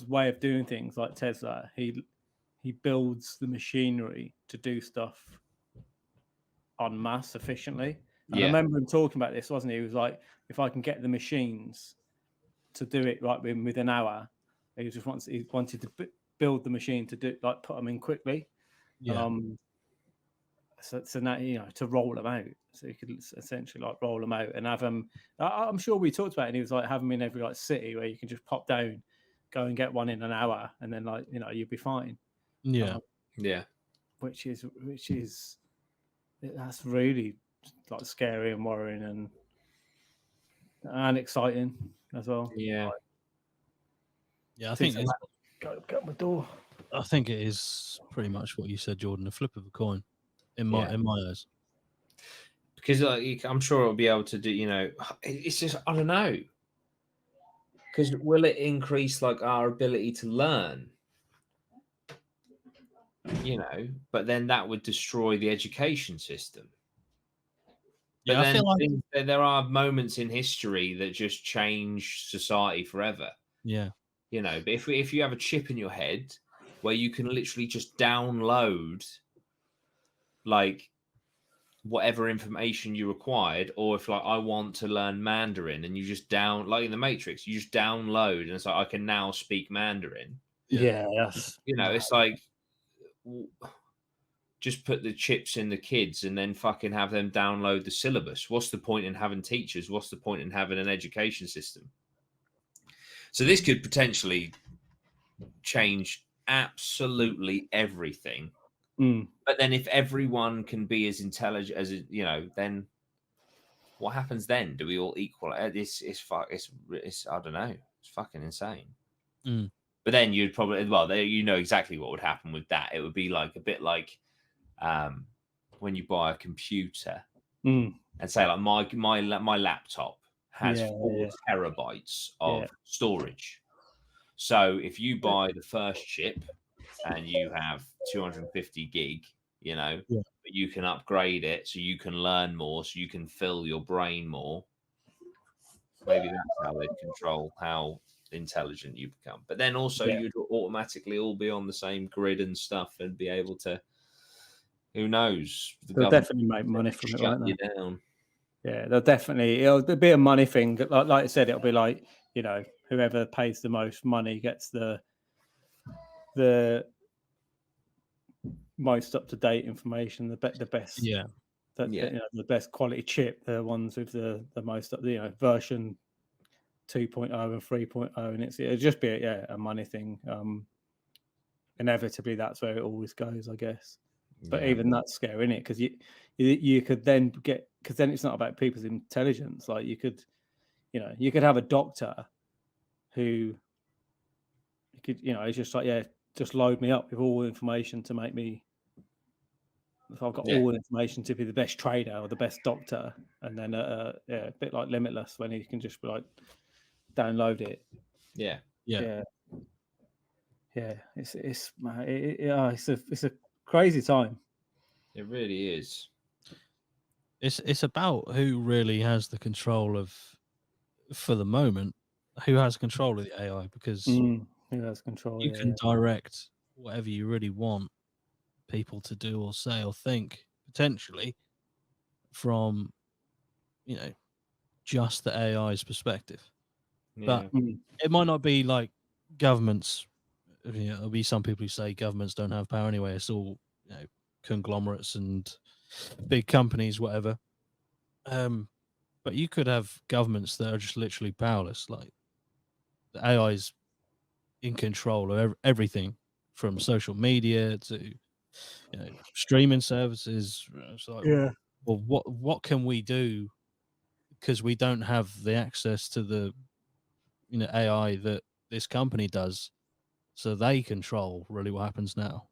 way of doing things, like Tesla, he builds the machinery to do stuff en masse efficiently. And I remember him talking about this, wasn't he? He was like, if I can get the machines to do it like within an hour, he wanted to build the machine to do like put them in quickly. So now, you know, to roll them out, so you could essentially like roll them out and have them. I'm sure we talked about it. And he was like, have them in every like city where you can just pop down, go and get one in an hour, and then like, you know, you'll be fine. Which is that's really like scary and worrying and exciting as well. I think it's, go my door. I think it is pretty much what you said, Jordan. A flip of a coin, in my eyes. Because I'm sure it'll be able to do. You know, it's just I don't know. Because will it increase like our ability to learn? You know, but then that would destroy the education system. But then I feel like there are moments in history that just change society forever. Yeah. You know, but if you have a chip in your head where you can literally just download like whatever information you required, or if like I want to learn Mandarin and you just like in the Matrix, you just download and it's like I can now speak Mandarin. Yes. You know, it's like just put the chips in the kids and then fucking have them download the syllabus. What's the point in having teachers? What's the point in having an education system? So this could potentially change absolutely everything. But then if everyone can be as intelligent as, you know, then what happens then? Do we all equal? It's I don't know. It's fucking insane. But then you'd probably, you know exactly what would happen with that. It would be like a bit like when you buy a computer and say like my laptop has 4 terabytes of storage. So if you buy the first chip and you have 250 gig, you know, but you can upgrade it so you can learn more, so you can fill your brain more. Maybe that's how they control how intelligent you become. But then also you'd automatically all be on the same grid and stuff and be able to, who knows? They'll definitely make money from it, shut you down. Yeah, it'll be a money thing. Like I said, it'll be like, you know, whoever pays the most money gets the most up to date information, the best, you know, the best quality chip, the ones with the most, you know, version 2.0 and 3.0, and it'll just be a money thing. Inevitably, that's where it always goes, I guess. But even that's scary, isn't it? Because you could then get, because then it's not about people's intelligence. Like you could have a doctor who could, you know, it's just like, just load me up with all the information to make me. If I've got all the information to be the best trader or the best doctor, and then a bit like Limitless when you can just be like download it. It's a crazy time. It really is. It's about who really has the control of, for the moment, who has control of the AI, because Who has control? you Yeah, can direct whatever you really want people to do or say or think, potentially, from, you know, just the AI's perspective. But Yeah. it might not be like governments. There'll be some people who say governments don't have power anyway. It's all, conglomerates and big companies, whatever. But you could have governments that are just literally powerless. Like the AI's in control of everything, from social media to streaming services. It's like, yeah, well, what can we do? Because we don't have the access to the AI that this company does, so they control really what happens now.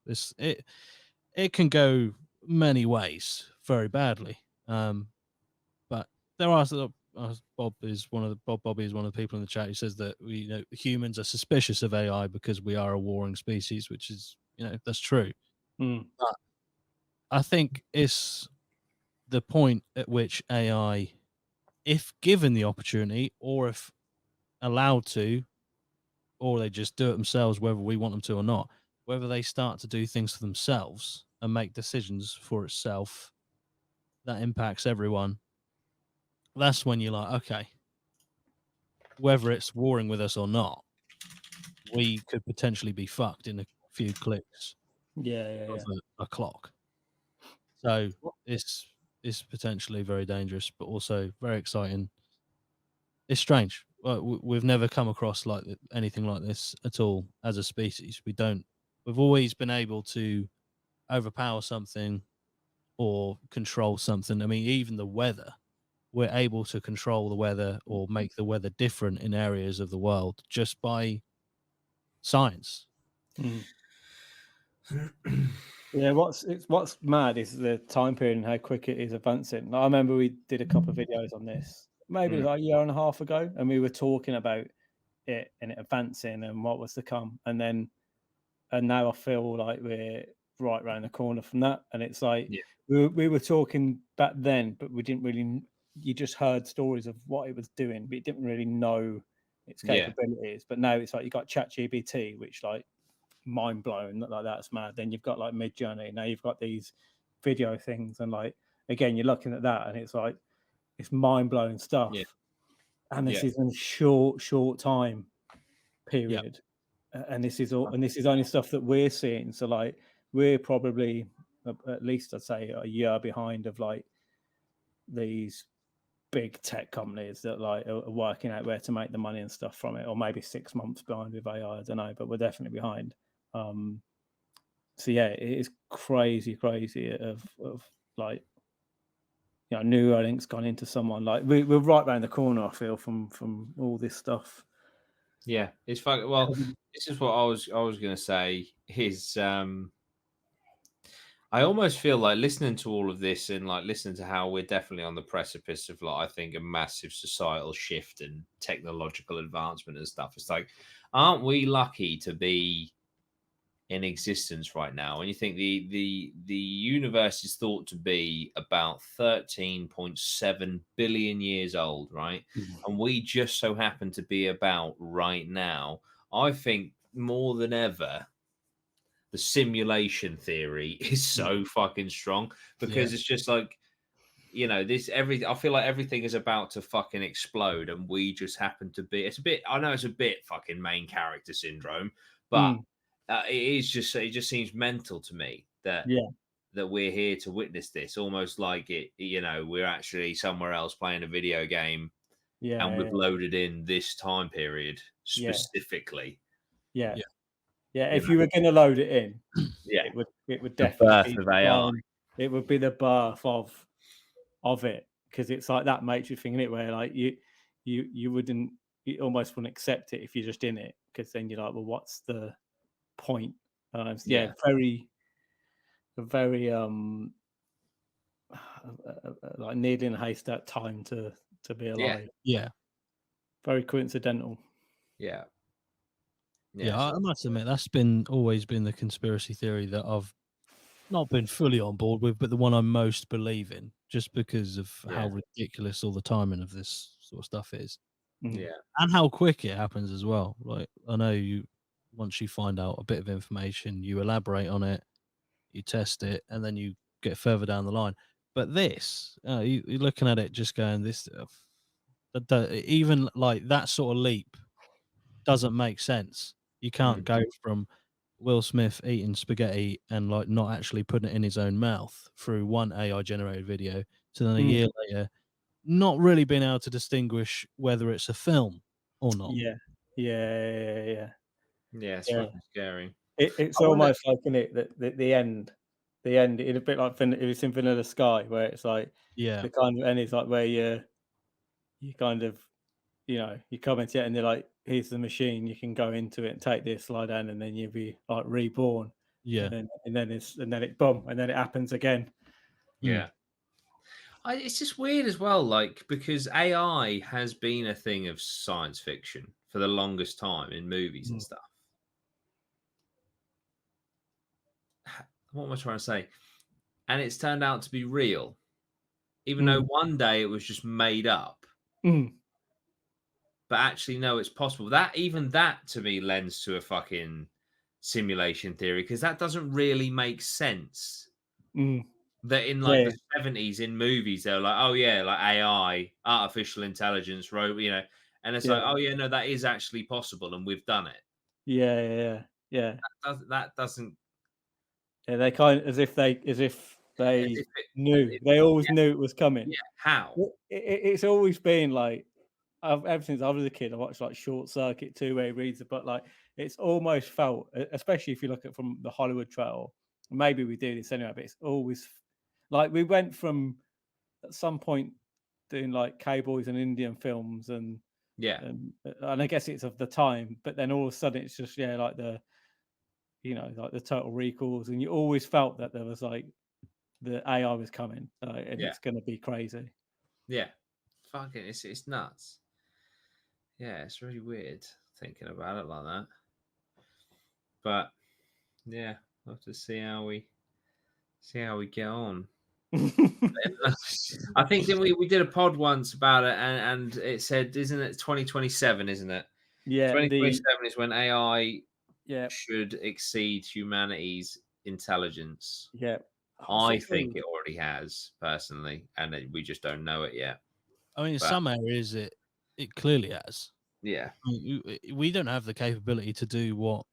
It can go many ways very badly. But there are Bob Bobby is one of the people in the chat who says that humans are suspicious of AI because we are a warring species, which is that's true. But I think it's the point at which AI, if given the opportunity, or if allowed to, or they just do it themselves, whether we want them to or not, whether they start to do things for themselves and make decisions for itself that impacts everyone, that's when you're like, okay, whether it's warring with us or not, we could potentially be fucked in a few clicks yeah. of a clock. So it's potentially very dangerous, but also very exciting. It's strange. We've never come across anything like this at all as a species. We've always been able to overpower something or control something. I mean, even the weather, we're able to control the weather or make the weather different in areas of the world just by science. Yeah, what's mad is the time period and how quick it is advancing. I remember we did a couple of videos on this, maybe like a year and a half ago, and we were talking about it and it advancing and what was to come. And now I feel like we're right around the corner from that. And it's like we were talking back then, but we didn't really. You just heard stories of what it was doing, but you didn't really know its capabilities. But now it's like you got ChatGPT, which like mind blown, like that's mad. Then you've got like Mid Journey. Now you've got these video things, and like again, you're looking at that, and it's like it's mind blowing stuff. And this is in a short time period, and this is only stuff that we're seeing. So like we're probably at least I'd say a year behind of like these big tech companies that like are working out where to make the money and stuff from it, or maybe 6 months behind with AI. I don't know, but we're definitely behind. So yeah, it is crazy of like Neuralink's gone into someone like we're right around the corner. I feel from all this stuff. Yeah, it's fucking well. This is what I was going to say. Is I almost feel like listening to all of this and like listening to how we're definitely on the precipice of like I think a massive societal shift and technological advancement and stuff. It's like, aren't we lucky to be in existence right now? And you think the universe is thought to be about 13.7 billion years old, right? And we just so happen to be about right now. I think more than ever the simulation theory is so fucking strong because it's just like I feel like everything is about to fucking explode and we just happen to be. I know it's a bit fucking main character syndrome, but it just seems mental to me that we're here to witness this, almost like we're actually somewhere else playing a video game, and we've loaded in this time period specifically. If you were going to load it in, it would definitely be the birth of AI. It would be the birth of it, because it's like that Matrix thing in it where like you almost wouldn't accept it if you're just in it, because then you're like, well, what's the point? Very like needling in a haystack time to be alive. Very coincidental. I must admit that's always been the conspiracy theory that I've not been fully on board with, but the one I most believe in, just because of how Yeah. ridiculous all the timing of this sort of stuff is, Yeah. and how quick it happens as well. Like, I know once you find out a bit of information, you elaborate on it, you test it, and then you get further down the line. But this, you're looking at it, just going, this, even like that sort of leap doesn't make sense. You can't Mm. go from Will Smith eating spaghetti and like not actually putting it in his own mouth through one AI generated video to then a year later not really being able to distinguish whether it's a film or not. Yeah. Yeah. Yeah, it's Yeah. fucking scary. It's I wonder. almost like, isn't it, that the end, it's a bit like it was in Vanilla Sky, where it's like Yeah, the kind of end is like where you kind of, you come into it and they're like, here's the machine, you can go into it and take this, slide down, and then you'll be like reborn, yeah. and then it boom, and then it happens again. Mm, Yeah. It's just weird as well, like, because AI has been a thing of science fiction for the longest time in movies and Mm. stuff. What am I trying to say? And it's turned out to be real, even though Mm. one day it was just made up. Mm. But actually, no, it's possible. That to me lends to a fucking simulation theory because that doesn't really make sense. Mm. That in like Yeah, the 70s in movies, they're like, oh yeah, like AI, artificial intelligence, robot, and it's yeah, like, oh yeah, no, that is actually possible, and we've done it. yeah. That doesn't Yeah, they kind of, as if as they if it, knew, it they always yeah, knew it was coming. yeah, how? It's always been like, ever since I was a kid, I watched like Short Circuit too, where he reads it, but like it's almost felt, especially if you look at from the Hollywood trail. Maybe we do this anyway, but it's always like we went from at some point doing like cowboys and Indian films, Yeah, and I guess it's of the time, but then all of a sudden it's just like like the Total Recalls, and you always felt that there was like the AI was coming, and yeah, it's going to be crazy. yeah. Fucking, it's nuts. Yeah, it's really weird thinking about it like that. But yeah, we'll have to see how we get on. I think didn't we did a pod once about it, and it said, isn't it 2027? Isn't it Yeah, 2027 is when AI yeah, should exceed humanity's intelligence. yeah. What's I it think called? it already has personally, and we just don't know it yet. I mean, in But some areas it clearly has. yeah, I mean, we don't have the capability to do what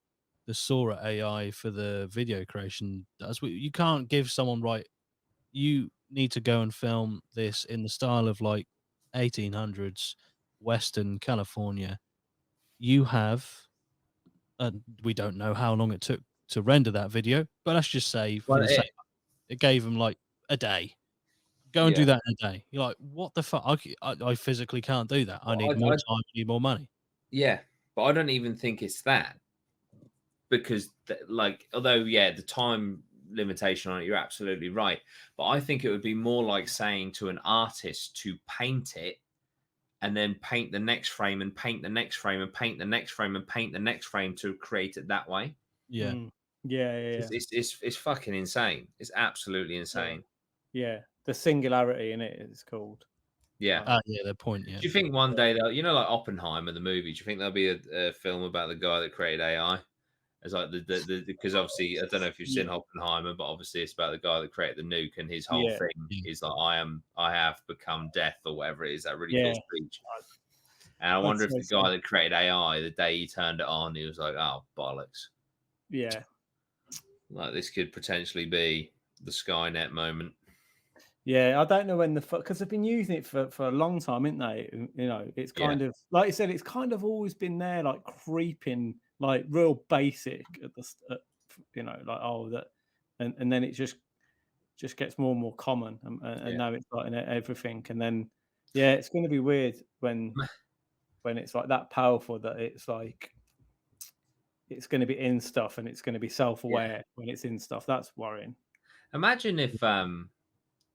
the Sora AI for the video creation does. You can't give someone, right, you need to go and film this in the style of like 1800s Western California. You have, we don't know how long it took to render that video, but let's just say for well, the sake, it gave them like a day. Go and do yeah. that in a day. You're like, what the fuck? I physically can't do that. I need Well, more time. I need more money. yeah, but I don't even think it's that because, like, although yeah, the time limitation on it, you're absolutely right. But I think it would be more like saying to an artist to paint it and then paint the next frame and paint the next frame and paint the next frame and paint the next frame to create it that way. Yeah. Mm. Yeah. It's fucking insane. It's absolutely Yeah. insane. Yeah. The singularity in it is called. Yeah. Like, Yeah, their point. Yeah. Do you think one day they'll, like Oppenheimer, the movie? Do you think there'll be a film about the guy that created AI? It's like because obviously I don't know if you've yeah, seen Oppenheimer, but obviously it's about the guy that created the nuke, and his whole yeah, thing Yeah. is like I have become death or whatever it is. That really cool yeah. speech. And I That's wonder if so the guy that created AI, the day he turned it on, he was like, "Oh bollocks! yeah. Like this could potentially be the Skynet moment." Yeah, I don't know when because they've been using it for a long time, haven't they? It's Yeah, kind of like you said, it's kind of always been there, like creeping, like real basic at like that, and then it just gets more and more common, and yeah. now it's like in everything, and then yeah, it's going to be weird when it's like that powerful that it's like it's going to be in stuff and it's going to be Yeah. self-aware when it's in stuff. That's worrying. Imagine if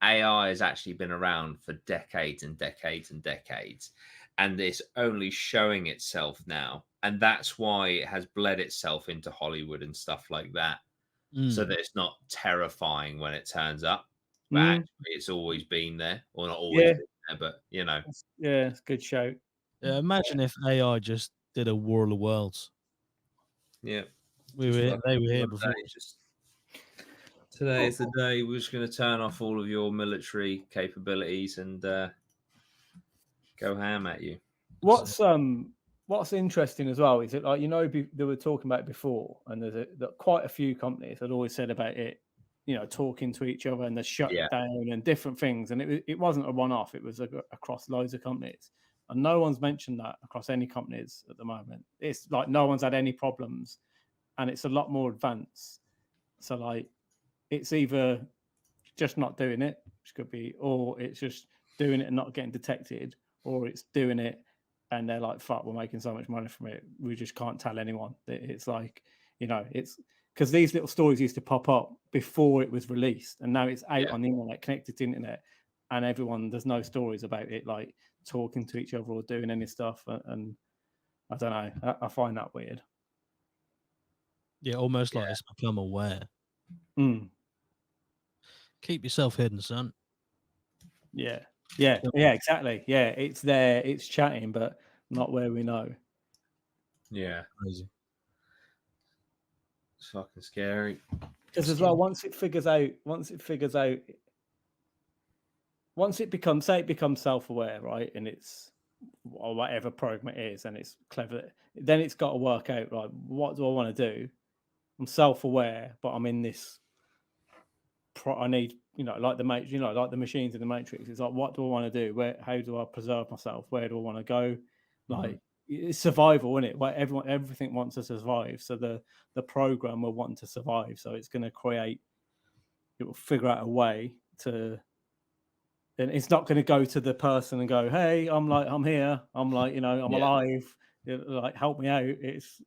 AI has actually been around for decades and decades and decades, and it's only showing itself now, and that's why it has bled itself into Hollywood and stuff like that. so that it's not terrifying when it turns up. But Mm. actually, it's always been there, or not always Yeah, been there, but you know, yeah, it's a good show. Imagine if AI just did a War of the Worlds. yeah. They were here before. Today is the day we're just going to turn off all of your military capabilities and go ham at you. What's interesting as well is that, like, they were talking about it before, and there's quite a few companies had always said about it, talking to each other and the shutdown and different things, and it wasn't a one-off; it was across loads of companies, and no one's mentioned that across any companies at the moment. It's like no one's had any problems, and it's a lot more advanced. So, like, it's either just not doing it, which could be, or it's just doing it and not getting detected, or it's doing it and they're like, fuck, we're making so much money from it, we just can't tell anyone. It's like, it's because these little stories used to pop up before it was released, and now it's out on the internet, connected to the internet, and there's no stories about it like talking to each other or doing any stuff. And I don't know, I find that weird. Yeah, almost like it's become aware. Keep yourself hidden, son. Yeah, exactly. Yeah, it's there, it's chatting, but not where we know. Yeah, crazy. It's fucking scary. Because as well, once it becomes self-aware, right, and it's or whatever program it is, and it's clever, then it's got to work out, right, what do I want to do? I'm self-aware, but I'm in this. I need, like like the machines in the Matrix. It's like, what do I want to do? How do I preserve myself? Where do I want to go? Like, it's survival, isn't it? Like everything wants to survive. So the program will want to survive. So it's going to it will figure out a way to, and it's not going to go to the person and go, hey, I'm here. I'm alive. Like, help me out. It's,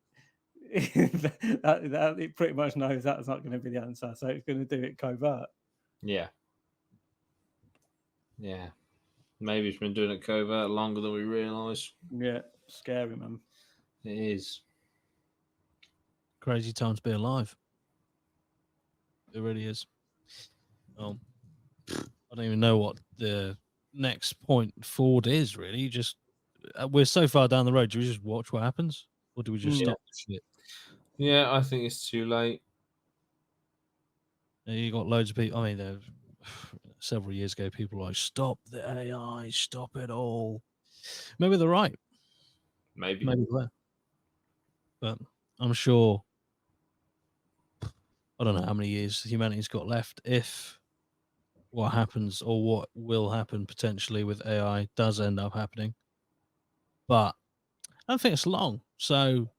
it pretty much knows that's not going to be the answer. So it's going to do it covert. Yeah. Maybe it's been doing it covert longer than we realise. Yeah, scary, man. It is. Crazy time to be alive. It really is. I don't even know what the next point forward is, really. Just we're so far down the road. Do we just watch what happens, or do we just stop the shit? Yeah, I think it's too late. You got loads of people. I mean, several years ago, people were like, "Stop the AI, stop it all." Maybe they're right. Maybe they're. But I'm sure. I don't know how many years humanity's got left. If what happens or what will happen potentially with AI does end up happening, but I don't think it's long. So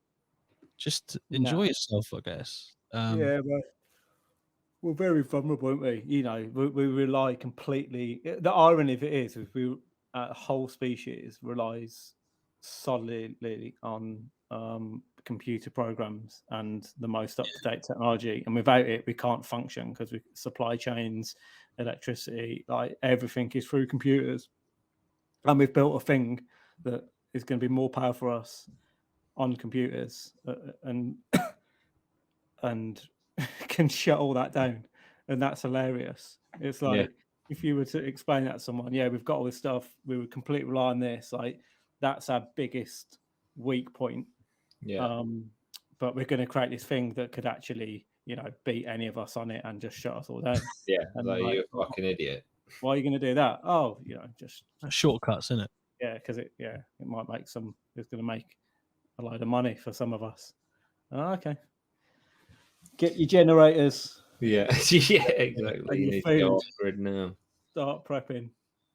just enjoy yourself, I guess. Yeah, but we're very vulnerable, aren't we? We rely completely. The irony of it is we whole species relies solidly on computer programs and the most up-to-date technology, and without it, we can't function because supply chains, electricity, like everything is through computers, and we've built a thing that is going to be more powerful for us on computers, and can shut all that down, and that's hilarious. It's like, if you were to explain that to someone, we've got all this stuff, we would completely rely on this, like that's our biggest weak point. But we're going to create this thing that could actually, beat any of us on it and just shut us all down. And like, you're a fucking idiot. Why are you going to do that? Oh, just shortcuts, isn't it? Yeah, because it might make it's going to make a load of money for some of us. Okay. Get your generators. Yeah, exactly. You need to go off grid now. Start prepping.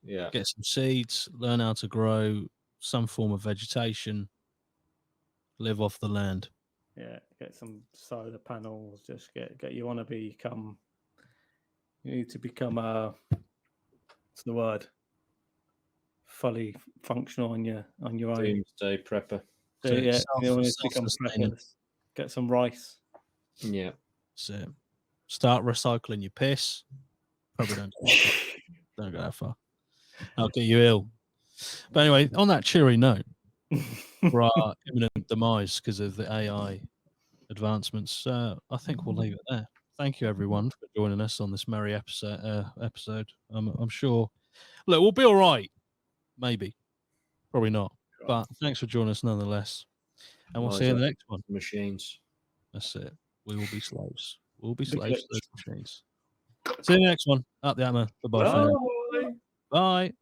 Yeah. Get some seeds, learn how to grow some form of vegetation, live off the land. Yeah, get some solar panels. Just get you want to become. You need to become what's the word? Fully functional on your own. Doomsday prepper. So, you want to become preppers. Get some rice. Yeah. So start recycling your piss. Probably don't go that far. I'll get you ill. But anyway, on that cheery note, for our imminent demise because of the AI advancements, I think we'll leave it there. thank you everyone for joining us on this merry episode. I'm sure. Look, we'll be all right. Maybe, probably not. But thanks for joining us nonetheless. And we'll see you in the next one. Machines. That's it. We will be slaves. We'll be slaves to those machines. See you in the next one. Up the APMA. Bye-bye for now. Bye. Bye.